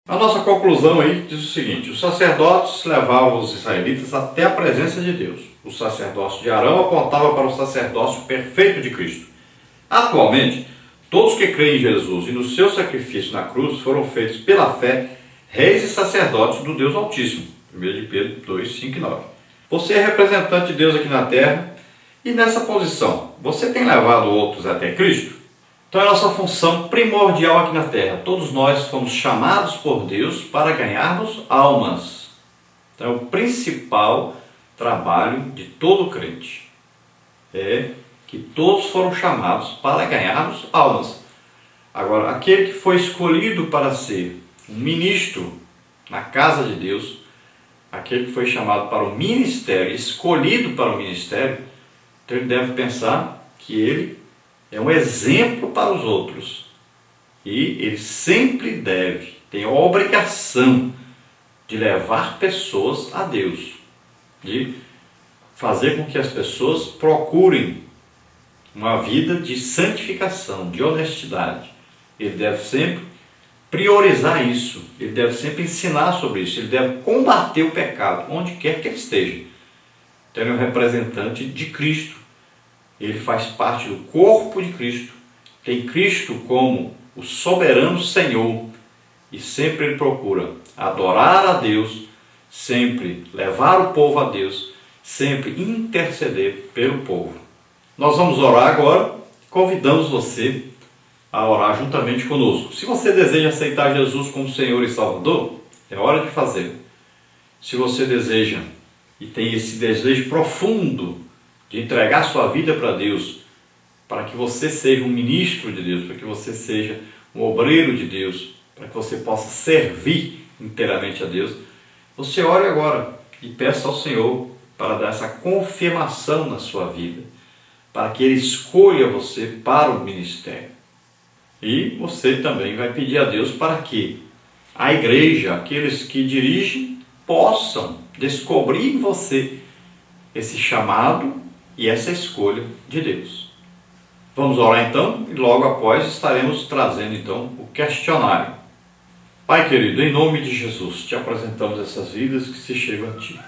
A nossa conclusão aí diz o seguinte: os sacerdotes levavam os israelitas até a presença de Deus. O sacerdócio de Arão apontava para o sacerdócio perfeito de Cristo. Atualmente, todos que creem em Jesus e no seu sacrifício na cruz foram feitos pela fé reis e sacerdotes do Deus Altíssimo. 1 de Pedro 2, 5 e 9. Você é representante de Deus aqui na terra e nessa posição, você tem levado outros até Cristo? Então é a nossa função primordial aqui na terra. Todos nós fomos chamados por Deus para ganharmos almas. Então é o principal trabalho de todo crente. É que todos foram chamados para ganharmos almas. Agora, aquele que foi escolhido para ser um ministro na casa de Deus, aquele que foi chamado para o ministério, escolhido para o ministério, então ele deve pensar que ele é um exemplo para os outros. E ele sempre tem a obrigação de levar pessoas a Deus, de fazer com que as pessoas procurem uma vida de santificação, de honestidade. Ele deve sempre priorizar isso, ele deve sempre ensinar sobre isso, ele deve combater o pecado, onde quer que ele esteja. Então ele é um representante de Cristo. Ele faz parte do corpo de Cristo, tem Cristo como o soberano Senhor e sempre ele procura adorar a Deus, sempre levar o povo a Deus, sempre interceder pelo povo. Nós vamos orar agora, convidamos você a orar juntamente conosco. Se você deseja aceitar Jesus como Senhor e Salvador, é hora de fazer. Se você deseja e tem esse desejo profundo de entregar sua vida para Deus, para que você seja um ministro de Deus, para que você seja um obreiro de Deus, para que você possa servir inteiramente a Deus, você ore agora e peça ao Senhor para dar essa confirmação na sua vida, para que Ele escolha você para o ministério. E você também vai pedir a Deus para que a igreja, aqueles que dirigem, possam descobrir em você esse chamado e essa escolha de Deus. Vamos orar então e logo após estaremos trazendo então o questionário. Pai querido, em nome de Jesus, te apresentamos essas vidas que se chegam a Ti.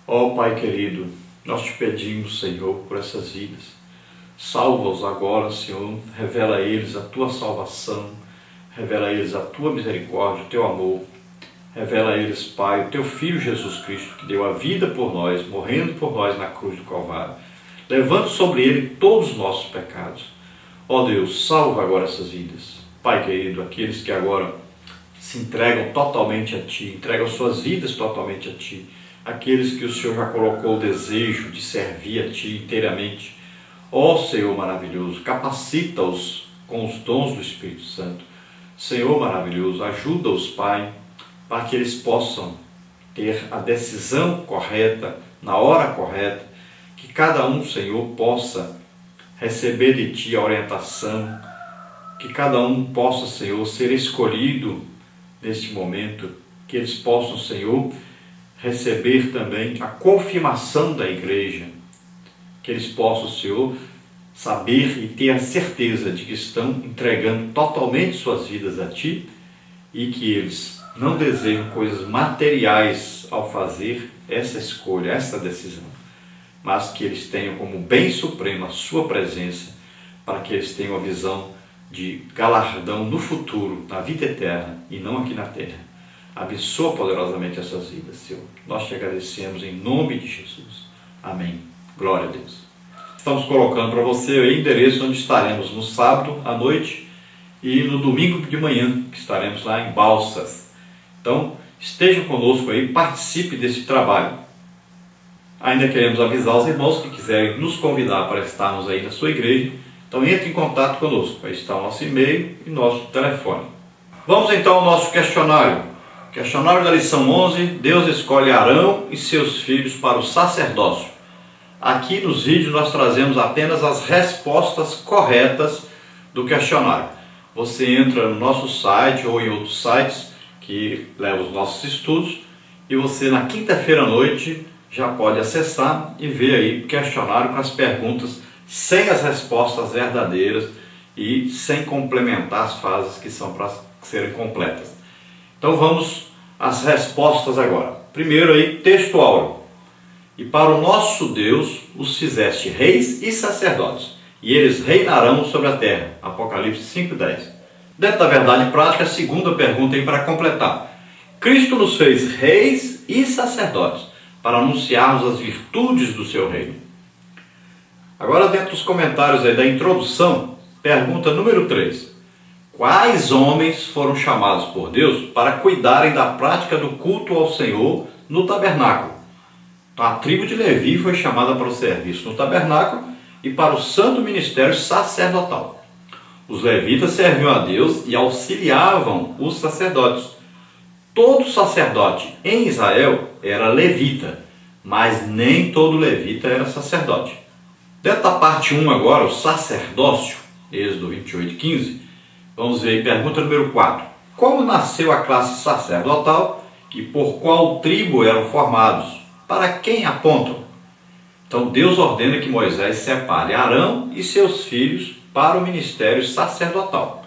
Ó Pai querido, nós te pedimos, Senhor, por essas vidas. Salva-os agora, Senhor, revela a eles a Tua salvação, revela a eles a Tua misericórdia, o Teu amor. Revela a eles, Pai, o Teu Filho Jesus Cristo, que deu a vida por nós, morrendo por nós na cruz do Calvário, levando sobre Ele todos os nossos pecados. Ó Deus, salva agora essas vidas. Pai querido, aqueles que agora se entregam totalmente a Ti, entregam suas vidas totalmente a Ti, aqueles que o Senhor já colocou o desejo de servir a Ti inteiramente. Ó Senhor maravilhoso, capacita-os com os dons do Espírito Santo. Senhor maravilhoso, ajuda-os, Pai, para que eles possam ter a decisão correta, na hora correta, que cada um, Senhor, possa receber de Ti a orientação, que cada um possa, Senhor, ser escolhido neste momento, que eles possam, Senhor, receber também a confirmação da igreja, que eles possam, Senhor, saber e ter a certeza de que estão entregando totalmente suas vidas a Ti e que eles não desejam coisas materiais ao fazer essa escolha, essa decisão, mas que eles tenham como bem supremo a Sua presença, para que eles tenham a visão de galardão no futuro, na vida eterna e não aqui na terra. Abençoa poderosamente essas vidas, Senhor. Nós te agradecemos em nome de Jesus. Amém. Glória a Deus. Estamos colocando para você o endereço onde estaremos no sábado à noite e no domingo de manhã, que estaremos lá em Balsas. Então, esteja conosco aí, participe desse trabalho. Ainda queremos avisar os irmãos que quiserem nos convidar para estarmos aí na sua igreja. Então, entre em contato conosco. Aí está o nosso e-mail e nosso telefone. Vamos então ao nosso questionário. Questionário da lição 11. Deus escolhe Arão e seus filhos para o sacerdócio. Aqui nos vídeos nós trazemos apenas as respostas corretas do questionário. Você entra no nosso site ou em outros sites que levam os nossos estudos e você na quinta-feira à noite já pode acessar e ver aí o questionário com as perguntas sem as respostas verdadeiras e sem complementar as fases que são para serem completas. Então vamos às respostas agora. Primeiro aí, texto áureo. E para o nosso Deus os fizeste reis e sacerdotes, e eles reinarão sobre a terra. Apocalipse 5:10. Dentro da verdade prática, a segunda pergunta aí para completar. Cristo nos fez reis e sacerdotes para anunciarmos as virtudes do seu reino. Agora, dentro dos comentários aí da introdução, pergunta número 3. Quais homens foram chamados por Deus para cuidarem da prática do culto ao Senhor no tabernáculo? Então, a tribo de Levi foi chamada para o serviço no tabernáculo e para o santo ministério sacerdotal. Os levitas serviam a Deus e auxiliavam os sacerdotes. Todo sacerdote em Israel era levita, mas nem todo levita era sacerdote. Dentro da parte 1 agora, o sacerdócio, Êxodo 28:15, vamos ver aí, pergunta número 4. Como nasceu a classe sacerdotal e por qual tribo eram formados? Para quem apontam? Então Deus ordena que Moisés separe Arão e seus filhos para o ministério sacerdotal.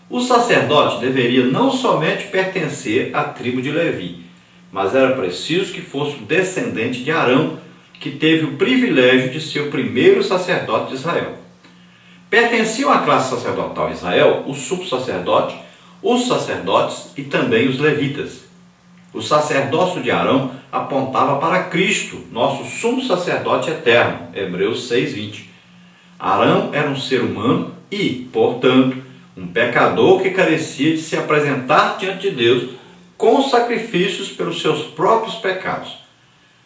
O sacerdote deveria não somente pertencer à tribo de Levi, mas era preciso que fosse um descendente de Arão, que teve o privilégio de ser o primeiro sacerdote de Israel. Pertenciam à classe sacerdotal em Israel o sumo sacerdote, os sacerdotes e também os levitas. O sacerdócio de Arão apontava para Cristo, nosso sumo sacerdote eterno, Hebreus 6:20. Arão era um ser humano e, portanto, um pecador que carecia de se apresentar diante de Deus com sacrifícios pelos seus próprios pecados.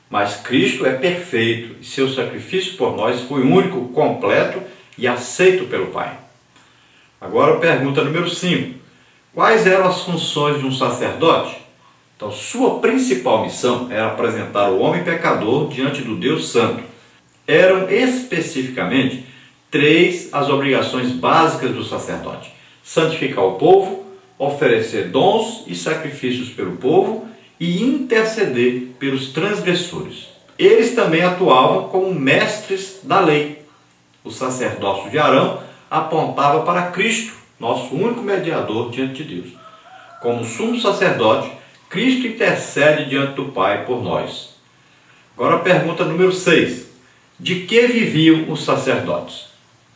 Mas Cristo é perfeito e seu sacrifício por nós foi único, completo e aceito pelo Pai. Agora, pergunta número 5. Quais eram as funções de um sacerdote? Então, sua principal missão era apresentar o homem pecador diante do Deus Santo. Eram especificamente 3 as obrigações básicas do sacerdote: santificar o povo, oferecer dons e sacrifícios pelo povo e interceder pelos transgressores. Eles também atuavam como mestres da lei. O sacerdócio de Arão apontava para Cristo, nosso único mediador diante de Deus. Como sumo sacerdote, Cristo intercede diante do Pai por nós. Agora a pergunta número 6. De que viviam os sacerdotes?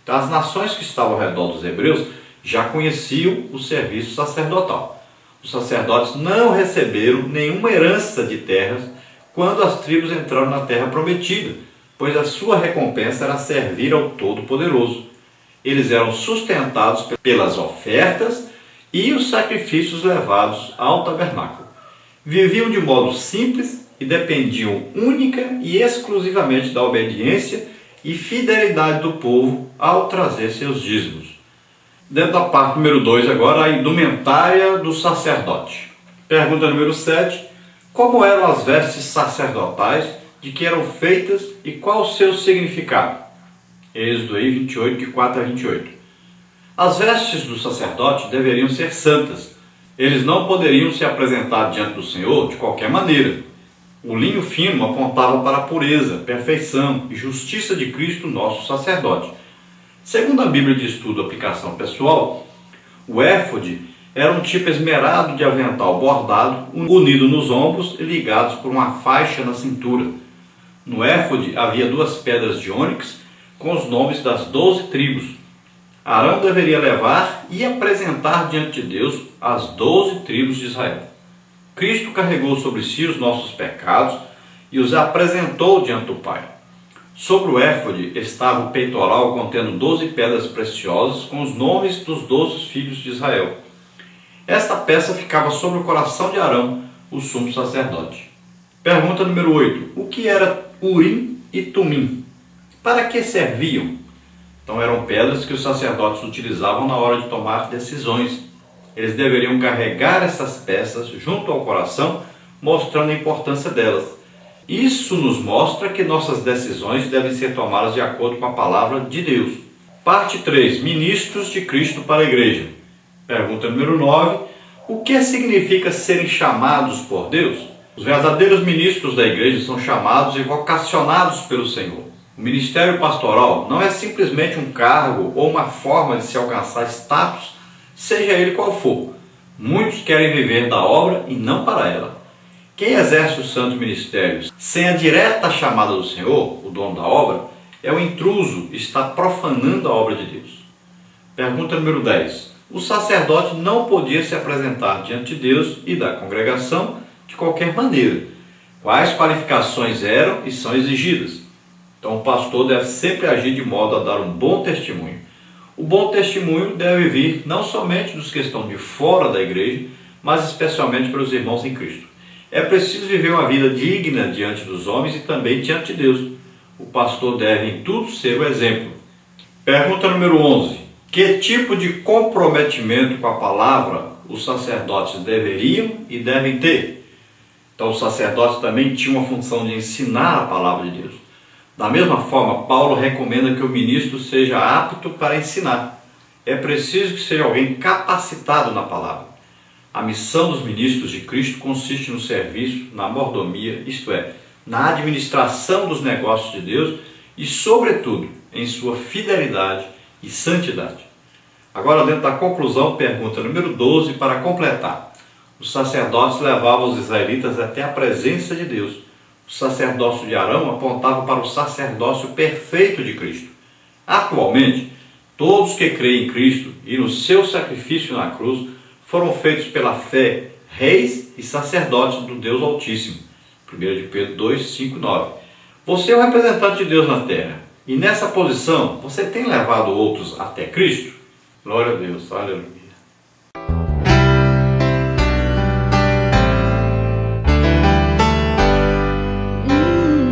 Então, as nações que estavam ao redor dos hebreus já conheciam o serviço sacerdotal. Os sacerdotes não receberam nenhuma herança de terras quando as tribos entraram na terra prometida, pois a sua recompensa era servir ao Todo-Poderoso. Eles eram sustentados pelas ofertas e os sacrifícios levados ao tabernáculo. Viviam de modo simples e dependiam única e exclusivamente da obediência e fidelidade do povo ao trazer seus dízimos. Dentro da parte número 2 agora, a indumentária do sacerdote. Pergunta número 7. Como eram as vestes sacerdotais, de que eram feitas e qual o seu significado? Êxodo 28, de 4 a 28. As vestes do sacerdote deveriam ser santas. Eles não poderiam se apresentar diante do Senhor de qualquer maneira. O linho fino apontava para a pureza, perfeição e justiça de Cristo, nosso sacerdote. Segundo a Bíblia de Estudo Aplicação Pessoal, o éfode era um tipo esmerado de avental bordado, unido nos ombros e ligados por uma faixa na cintura. No éfode havia 2 pedras de ônix com os nomes das 12 tribos. Arão deveria levar e apresentar diante de Deus as 12 tribos de Israel. Cristo carregou sobre si os nossos pecados e os apresentou diante do Pai. Sobre o éfode estava o peitoral contendo 12 pedras preciosas com os nomes dos 12 filhos de Israel. Esta peça ficava sobre o coração de Arão, o sumo sacerdote. Pergunta número 8. O que era Urim e Tumim? Para que serviam? Então eram pedras que os sacerdotes utilizavam na hora de tomar decisões. Eles deveriam carregar essas peças junto ao coração, mostrando a importância delas. Isso nos mostra que nossas decisões devem ser tomadas de acordo com a palavra de Deus. Parte 3. Ministros de Cristo para a igreja. Pergunta número 9. O que significa serem chamados por Deus? Os verdadeiros ministros da igreja são chamados e vocacionados pelo Senhor. O ministério pastoral não é simplesmente um cargo ou uma forma de se alcançar status, seja ele qual for. Muitos querem viver da obra e não para ela. Quem exerce o santo ministério sem a direta chamada do Senhor, o dono da obra, é o intruso e está profanando a obra de Deus. Pergunta número 10. O sacerdote não podia se apresentar diante de Deus e da congregação de qualquer maneira. Quais qualificações eram e são exigidas? Então o pastor deve sempre agir de modo a dar um bom testemunho. O bom testemunho deve vir não somente dos que estão de fora da igreja, mas especialmente para os irmãos em Cristo. É preciso viver uma vida digna diante dos homens e também diante de Deus. O pastor deve em tudo ser o exemplo. Pergunta número 11. Que tipo de comprometimento com a palavra os sacerdotes deveriam e devem ter? Então os sacerdotes também tinham a função de ensinar a palavra de Deus. Da mesma forma, Paulo recomenda que o ministro seja apto para ensinar. É preciso que seja alguém capacitado na palavra. A missão dos ministros de Cristo consiste no serviço, na mordomia, isto é, na administração dos negócios de Deus e, sobretudo, em sua fidelidade e santidade. Agora, dentro da conclusão, pergunta número 12 para completar. Os sacerdotes levavam os israelitas até a presença de Deus. O sacerdócio de Arão apontava para o sacerdócio perfeito de Cristo. Atualmente, todos que creem em Cristo e no seu sacrifício na cruz foram feitos pela fé reis e sacerdotes do Deus Altíssimo. 1 de Pedro 2, 5, 9. Você é o representante de Deus na terra. E nessa posição, você tem levado outros até Cristo? Glória a Deus, aleluia.